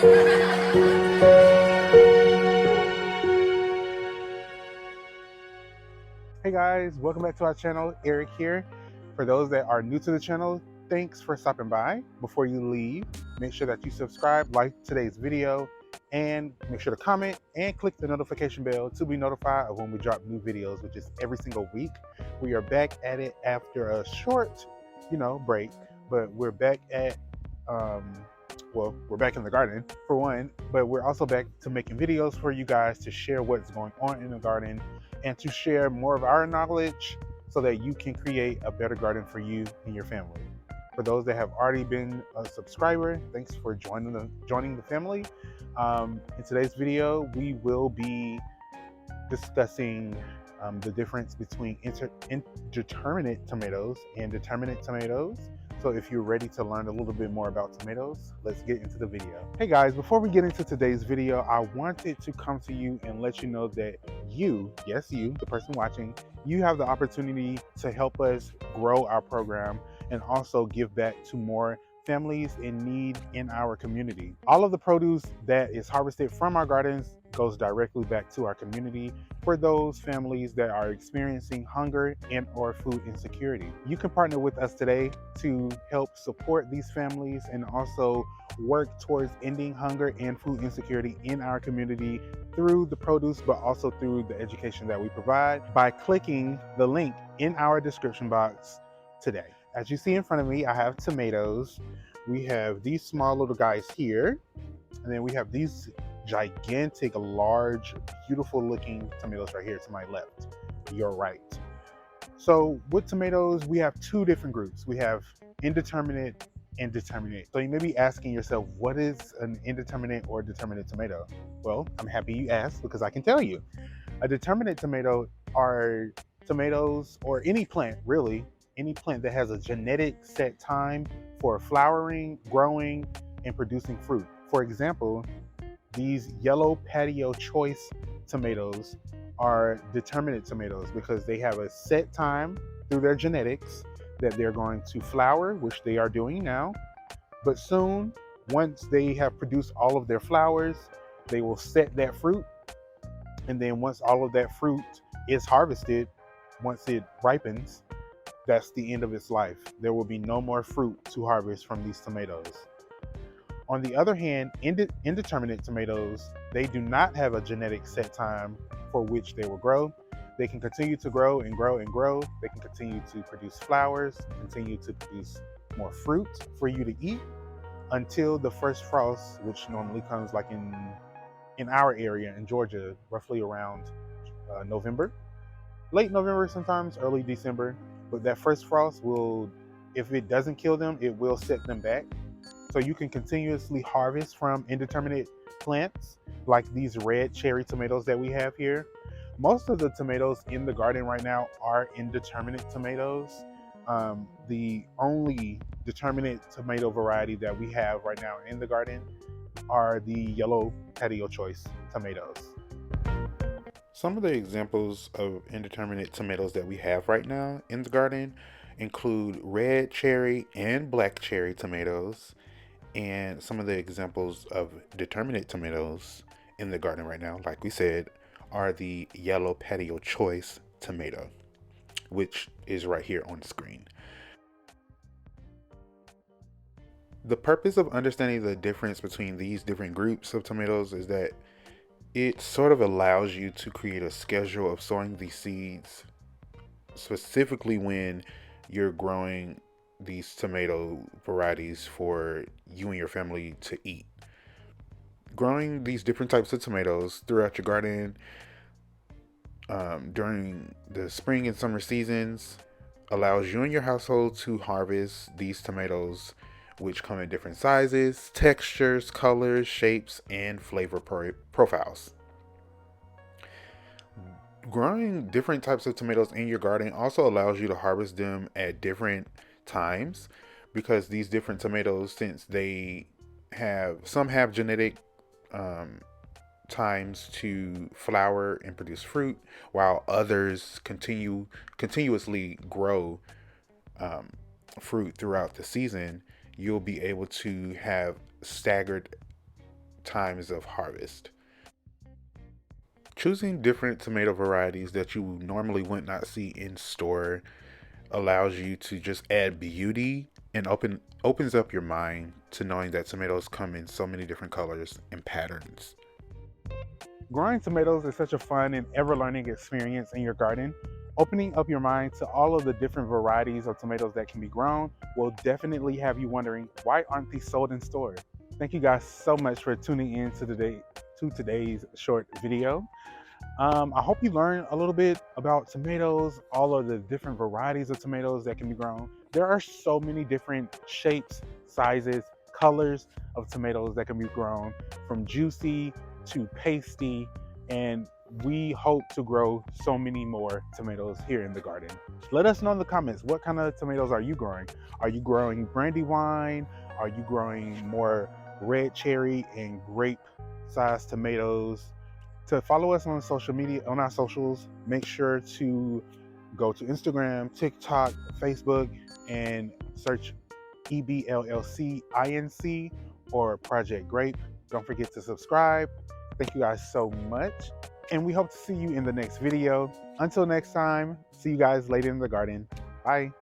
Hey guys, welcome back to our channel. Eric here. For those that are new to the channel, thanks for stopping by. Before you leave, make sure that you subscribe, like today's video, and make sure to comment and click the notification bell to be notified of when we drop new videos, which is every single week. We are back at it after a short, break, but we're back at well, we're back in the garden for one, but we're also back to making videos for you guys to share what's going on in the garden and to share more of our knowledge so that you can create a better garden for you and your family. For those that have already been a subscriber, thanks for joining the family. In today's video, we will be discussing the difference between indeterminate tomatoes and determinate tomatoes. So if you're ready to learn a little bit more about tomatoes, let's get into the video. Hey guys, before we get into today's video, I wanted to come to you and let you know that you, yes you, the person watching, you have the opportunity to help us grow our program and also give back to more families in need in our community. All of the produce that is harvested from our gardens goes directly back to our community for those families that are experiencing hunger and or food insecurity. You can partner with us today to help support these families and also work towards ending hunger and food insecurity in our community through the produce, but also through the education that we provide by clicking the link in our description box today. As you see in front of me, I have tomatoes. We have these small little guys here, and then we have these gigantic, large, beautiful looking tomatoes right here to my left, your right. So with tomatoes, we have two different groups. We have indeterminate and determinate. So you may be asking yourself, what is an indeterminate or determinate tomato? Well, I'm happy you asked because I can tell you. A determinate tomato are tomatoes, or any plant really, any plant that has a genetic set time for flowering, growing, and producing fruit. For example, these yellow patio choice tomatoes are determinate tomatoes because they have a set time through their genetics that they're going to flower, which they are doing now. But soon, once they have produced all of their flowers, they will set that fruit. And then once all of that fruit is harvested, once it ripens, that's the end of its life. There will be no more fruit to harvest from these tomatoes. On the other hand, indeterminate tomatoes, they do not have a genetic set time for which they will grow. They can continue to grow and grow and grow. They can continue to produce flowers, continue to produce more fruit for you to eat until the first frost, which normally comes like in our area in Georgia, roughly around November, late November, sometimes early December. But that first frost will, if it doesn't kill them, it will set them back. So you can continuously harvest from indeterminate plants like these red cherry tomatoes that we have here. Most of the tomatoes in the garden right now are indeterminate tomatoes. The only determinate tomato variety that we have right now in the garden are the yellow patio choice tomatoes. Some of the examples of indeterminate tomatoes that we have right now in the garden include red cherry and black cherry tomatoes. And some of the examples of determinate tomatoes in the garden right now, like we said, are the yellow patio choice tomato, which is right here on the screen. The purpose of understanding the difference between these different groups of tomatoes is that it sort of allows you to create a schedule of sowing these seeds, specifically when you're growing these tomato varieties for you and your family to eat. Growing these different types of tomatoes throughout your garden during the spring and summer seasons allows you and your household to harvest these tomatoes, which come in different sizes, textures, colors, shapes, and flavor profiles. Growing different types of tomatoes in your garden also allows you to harvest them at different times, because these different tomatoes, since some have genetic times to flower and produce fruit, while others continuously grow fruit throughout the season, you'll be able to have staggered times of harvest. Choosing different tomato varieties that you normally would not see in store allows you to just add beauty and opens up your mind to knowing that tomatoes come in so many different colors and patterns. Growing tomatoes is such a fun and ever-learning experience in your garden. Opening up your mind to all of the different varieties of tomatoes that can be grown will definitely have you wondering, why aren't these sold in store? Thank you guys so much for tuning in to today's short video. I hope you learned a little bit about tomatoes, all of the different varieties of tomatoes that can be grown. There are so many different shapes, sizes, colors of tomatoes that can be grown, from juicy to pasty, and we hope to grow so many more tomatoes here in the garden. Let us know in the comments, what kind of tomatoes are you growing? Are you growing brandywine? Are you growing more red cherry and grape sized tomatoes? To follow us on social media, on our socials, make sure to go to Instagram, TikTok, Facebook, and search EBLLCINC or Project Grape. Don't forget to subscribe. Thank you guys so much, and we hope to see you in the next video. Until next time, see you guys later in the garden. Bye.